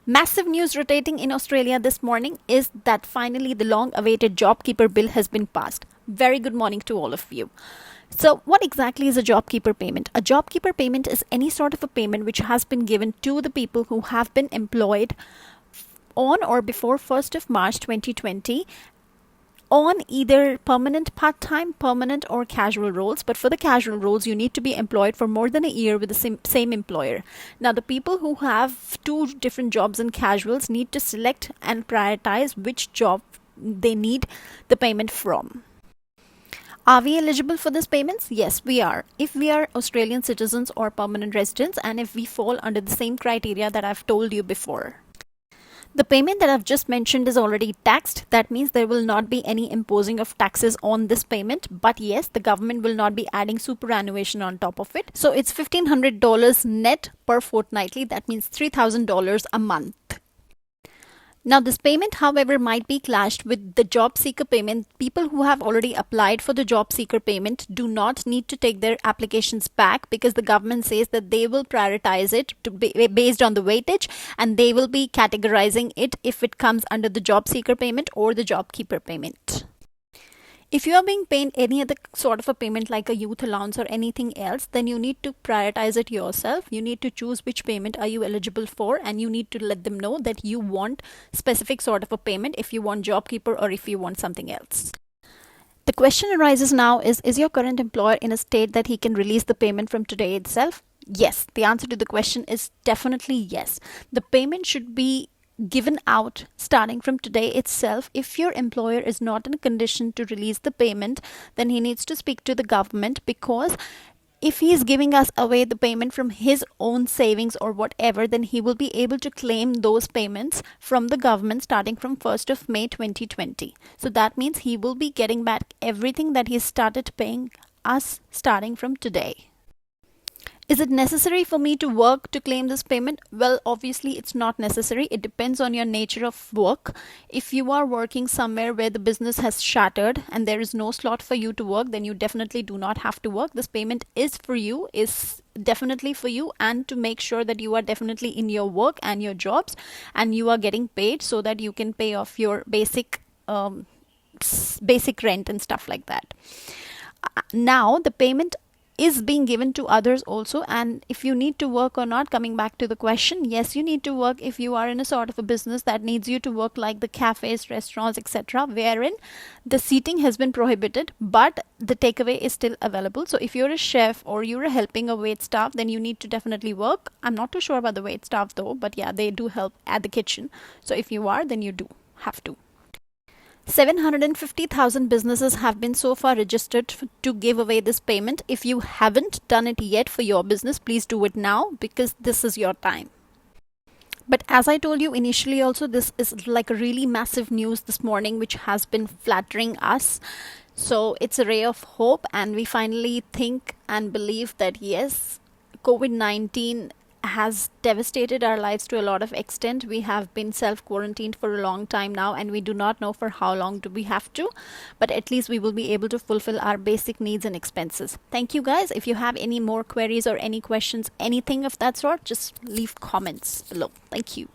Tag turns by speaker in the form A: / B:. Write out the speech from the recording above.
A: Massive news rotating in Australia this morning is that finally the long awaited JobKeeper bill has been passed. Very good morning to all of you. So, what exactly is a JobKeeper payment? A JobKeeper payment is any sort of a payment which has been given to the people who have been employed on or before 1st of March 2020 on either permanent part-time, permanent or casual roles. But for the casual roles, you need to be employed for more than a year with the same employer. Now, the people who have two different jobs in casuals need to select and prioritize which job they need the payment from. Are we eligible for these payments? Yes, we are. If we are Australian citizens or permanent residents, and if we fall under the same criteria that I've told you before. The payment that I've just mentioned is already taxed. That means there will not be any imposing of taxes on this payment. But yes, the government will not be adding superannuation on top of it. So it's $1,500 net per fortnightly. That means $3,000 a month. Now, this payment, however, might be clashed with the job seeker payment. People who have already applied for the job seeker payment do not need to take their applications back because the government says that they will prioritize it to be based on the weightage, and they will be categorizing it if it comes under the job seeker payment or the job keeper payment. If you are being paid any other sort of a payment like a youth allowance or anything else, then you need to prioritize it yourself. You need to choose which payment are you eligible for, and you need to let them know that you want specific sort of a payment if you want JobKeeper or if you want something else. The question arises now is your current employer in a state that he can release the payment from today itself? Yes. The answer to the question is definitely yes. The payment should be given out starting from today itself. If your employer is not in a condition to release the payment, then he needs to speak to the government, because if he is giving us away the payment from his own savings or whatever, then he will be able to claim those payments from the government starting from 1st of May 2020. So that means he will be getting back everything that he started paying us starting from today. Is it necessary for me to work to claim this payment? Well, obviously it's not necessary. It depends on your nature of work. If you are working somewhere where the business has shattered and there is no slot for you to work, then you definitely do not have to work. This payment is for you, is definitely for you, and to make sure that you are definitely in your work and your jobs and you are getting paid so that you can pay off your basic rent and stuff like that. Now, the payment is being given to others also, and if you need to work or not, coming back to the question, yes, you need to work if you are in a sort of a business that needs you to work, like the cafes, restaurants, etc., wherein the seating has been prohibited but the takeaway is still available. So if you're a chef or you're helping a wait staff, then you need to definitely work. I'm not too sure about the wait staff though, but yeah, they do help at the kitchen. So if you are, then you do have to. 750,000 businesses have been so far registered to give away this payment. If you haven't done it yet for your business, please do it now, because this is your time. But as I told you initially also, this is like a really massive news this morning which has been flattering us. So it's a ray of hope, and we finally think and believe that yes, COVID-19 has devastated our lives to a lot of extent. We have been self-quarantined for a long time now, and we do not know for how long do we have to, but at least we will be able to fulfill our basic needs and expenses. Thank you guys. If you have any more queries or any questions, anything of that sort, just leave comments below. Thank you.